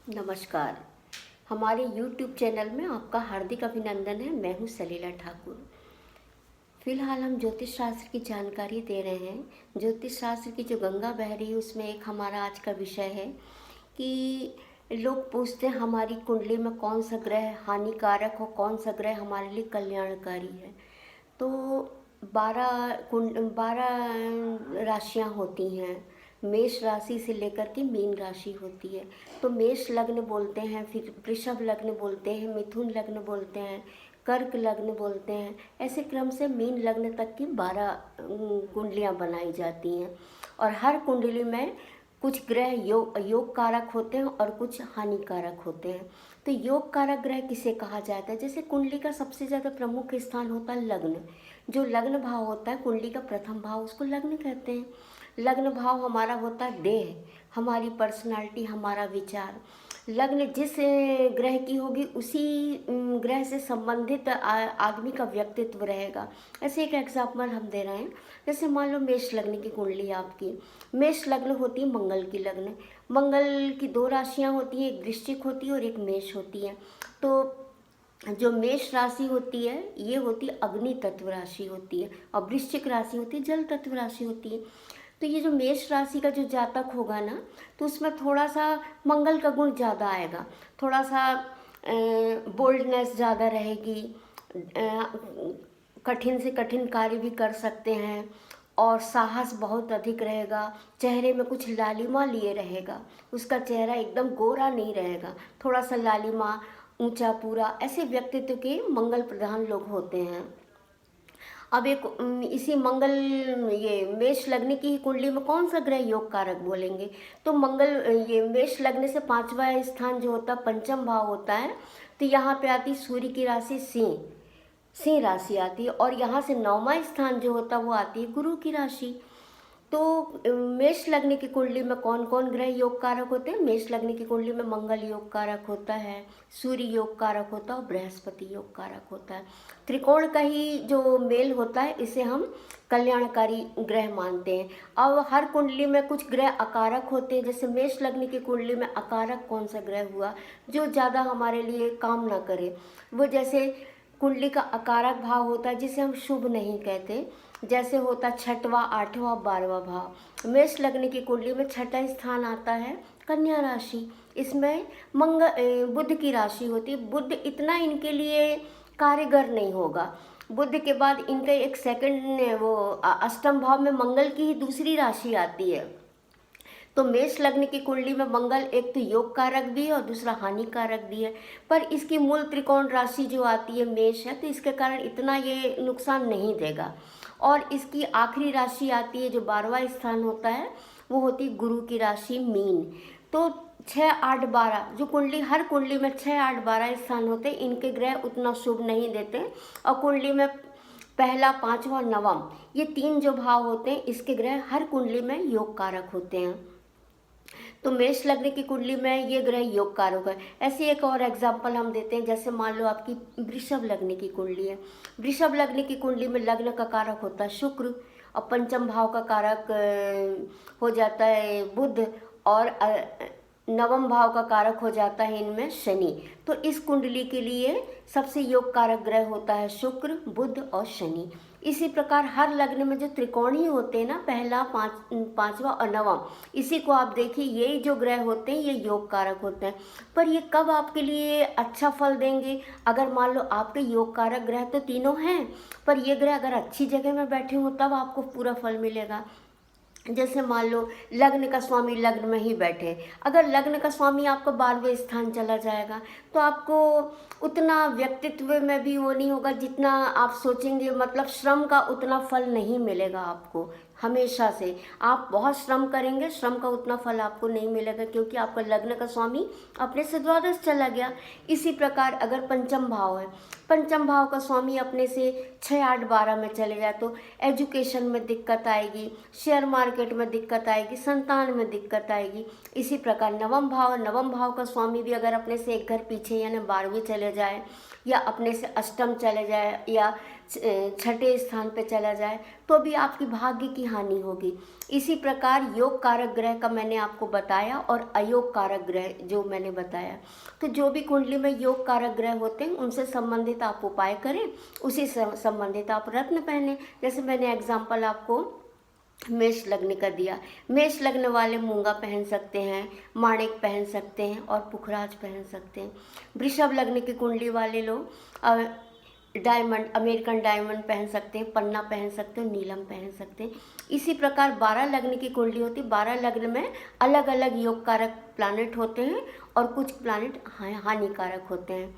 नमस्कार। हमारे YouTube channel में आपका हार्दिक अभिनंदन है। मैं हूँ सलीला ठाकुर। फिलहाल हम ज्योतिष शास्त्र की जानकारी दे रहे हैं। ज्योतिष शास्त्र की जो गंगा बह रही है उसमें एक हमारा आज का विषय है कि लोग पूछते हैं हमारी कुंडली में कौन सा ग्रह हानिकारक हो, कौन सा ग्रह हमारे लिए कल्याणकारी है। तो 12 राशियाँ होती हैं। मेष राशि से लेकर के मीन राशि होती है। तो मेष लग्न बोलते हैं, फिर वृषभ लग्न बोलते हैं, मिथुन लग्न बोलते हैं, कर्क लग्न बोलते हैं। ऐसे क्रम से मीन लग्न तक की 12 कुंडलियाँ बनाई जाती हैं। और हर कुंडली में कुछ ग्रह योग कारक होते हैं और कुछ हानिकारक होते हैं। तो योग कारक ग्रह किसे कहा जाता है? जैसे कुंडली का सबसे ज़्यादा प्रमुख स्थान होता है लग्न। जो लग्न भाव होता है कुंडली का प्रथम भाव, उसको लग्न कहते हैं। लग्न भाव हमारा होता है देह, हमारी पर्सनालिटी, हमारा विचार। लग्न जिस ग्रह की होगी उसी ग्रह से संबंधित आदमी का व्यक्तित्व रहेगा। ऐसे एक एग्जाम्पल हम दे रहे हैं। जैसे मान लो मेष लग्न की कुंडली आपकी, मेष लग्न होती है मंगल की लग्न। मंगल की 2 राशियां होती हैं, एक वृश्चिक होती है और एक मेष होती है। तो जो मेष राशि होती है ये होती है अग्नि तत्व राशि होती है, और वृश्चिक राशि होती है जल तत्व राशि होती है। तो ये जो मेष राशि का जो जातक होगा ना, तो उसमें थोड़ा सा मंगल का गुण ज़्यादा आएगा। थोड़ा सा बोल्डनेस ज़्यादा रहेगी, कठिन से कठिन कार्य भी कर सकते हैं, और साहस बहुत अधिक रहेगा। चेहरे में कुछ लालिमा लिए रहेगा, उसका चेहरा एकदम गोरा नहीं रहेगा, थोड़ा सा लालिमा, ऊंचा पूरा, ऐसे व्यक्तित्व के मंगल प्रधान लोग होते हैं। अब एक इसी मंगल, ये मेष लग्न की कुंडली में कौन सा ग्रह योग कारक बोलेंगे? तो मंगल, ये मेष लग्न से 5वां स्थान जो होता है पंचम भाव होता है। तो यहाँ पे आती सूर्य की राशि सिंह, सिंह राशि आती है। और यहाँ से 9वां स्थान जो होता है वो आती है गुरु की राशि। तो मेष लग्न की कुंडली में कौन कौन ग्रह योग कारक होते हैं? मेष लग्न की कुंडली में मंगल योग कारक होता है, सूर्य योग कारक होता है और बृहस्पति योग कारक होता है। त्रिकोण का ही जो मेल होता है इसे हम कल्याणकारी ग्रह मानते हैं। अब हर कुंडली में कुछ ग्रह अकारक होते हैं। जैसे मेष लग्न की कुंडली में अकारक कौन सा ग्रह हुआ जो ज़्यादा हमारे लिए काम ना करे? वो जैसे कुंडली का अकारक भाव होता है जिसे हम शुभ नहीं कहते, जैसे होता 6वां, 8वां, 12वां भाव। मेष लग्न की कुंडली में 6ठा स्थान आता है कन्या राशि। इसमें बुध की राशि होती है। बुध इतना इनके लिए कारगर नहीं होगा। बुध के बाद इनका एक सेकंड वो अष्टम भाव में मंगल की ही दूसरी राशि आती है। तो मेष लग्न की कुंडली में मंगल एक तो योग कारक भी है और दूसरा हानिकारक भी है। पर इसकी मूल त्रिकोण राशि जो आती है मेष है, तो इसके कारण इतना ये नुकसान नहीं देगा। और इसकी आखिरी राशि आती है जो 12वां स्थान होता है, वो होती है गुरु की राशि मीन। तो 6, 8, 12 जो कुंडली, हर कुंडली में 6, 8, 12 स्थान होते हैं, इनके ग्रह उतना शुभ नहीं देते। और कुंडली में पहला, 5वां, 9वां, ये 3 जो भाव होते हैं इसके ग्रह हर कुंडली में योग कारक होते हैं। तो मेष लग्न की कुंडली में ये ग्रह योग कारक है। ऐसे एक और एग्जाम्पल हम देते हैं। जैसे मान लो आपकी वृषभ लग्न की कुंडली है। वृषभ लग्न की कुंडली में लग्न का कारक होता है शुक्र, और पंचम भाव का कारक हो जाता है बुध, और नवम भाव का कारक हो जाता है इनमें शनि। तो इस कुंडली के लिए सबसे योग कारक ग्रह होता है शुक्र, बुध और शनि। इसी प्रकार हर लग्न में जो त्रिकोणीय होते हैं ना, पहला, 5वां और 9वां, इसी को आप देखिए, यही जो ग्रह होते हैं ये योग कारक होते हैं। पर ये कब आपके लिए अच्छा फल देंगे? अगर मान लो आपके योग कारक ग्रह तो तीनों हैं, पर ये ग्रह अगर अच्छी जगह में बैठे हो तब आपको पूरा फल मिलेगा। जैसे मान लो लग्न का स्वामी लग्न में ही बैठे, अगर लग्न का स्वामी आपका 12वें स्थान चला जाएगा तो आपको उतना व्यक्तित्व में भी वो नहीं होगा जितना आप सोचेंगे। मतलब श्रम का उतना फल नहीं मिलेगा आपको। हमेशा से आप बहुत श्रम करेंगे, श्रम का उतना फल आपको नहीं मिलेगा, क्योंकि आपका लग्न का स्वामी अपने से द्वादश चला गया। इसी प्रकार अगर पंचम भाव है, पंचम भाव का स्वामी अपने से 6, 8, 12 में चले जाए तो एजुकेशन में दिक्कत आएगी, शेयर मार्केट में दिक्कत आएगी, संतान में दिक्कत आएगी। इसी प्रकार नवम भाव का स्वामी भी अगर अपने से एक घर पीछे यानी 12वें चले जाए, या अपने से अष्टम चले जाए, या छठे स्थान पे चला जाए तो भी आपकी भाग्य की हानि होगी। इसी प्रकार योग कारक ग्रह का मैंने आपको बताया और अयोग कारक ग्रह जो मैंने बताया। तो जो भी कुंडली में योग कारक ग्रह होते हैं उनसे संबंधित आप उपाय करें, उसी से संबंधित आप रत्न पहने। जैसे मैंने एग्जाम्पल आपको मेष लग्न का दिया। मेष लग्न वाले मूंगा पहन सकते हैं, माणिक पहन सकते हैं और पुखराज पहन सकते हैं। वृषभ लग्न की कुंडली वाले लोग डायमंड, अमेरिकन डायमंड पहन सकते हैं, पन्ना पहन सकते हैं, नीलम पहन सकते हैं। इसी प्रकार 12 लग्न की कुंडली होती है। 12 लग्न में अलग अलग योग कारक प्लानिट होते हैं और कुछ प्लानिट हानिकारक होते हैं।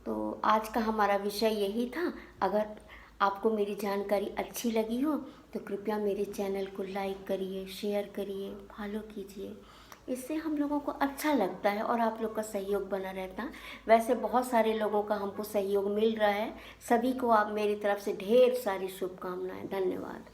तो आज का हमारा विषय यही था। अगर आपको मेरी जानकारी अच्छी लगी हो तो कृपया मेरे चैनल को लाइक करिए, शेयर करिए, फॉलो कीजिए। इससे हम लोगों को अच्छा लगता है और आप लोग का सहयोग बना रहता है। वैसे बहुत सारे लोगों का हमको सहयोग मिल रहा है। सभी को आप मेरी तरफ से ढेर सारी शुभकामनाएं। धन्यवाद।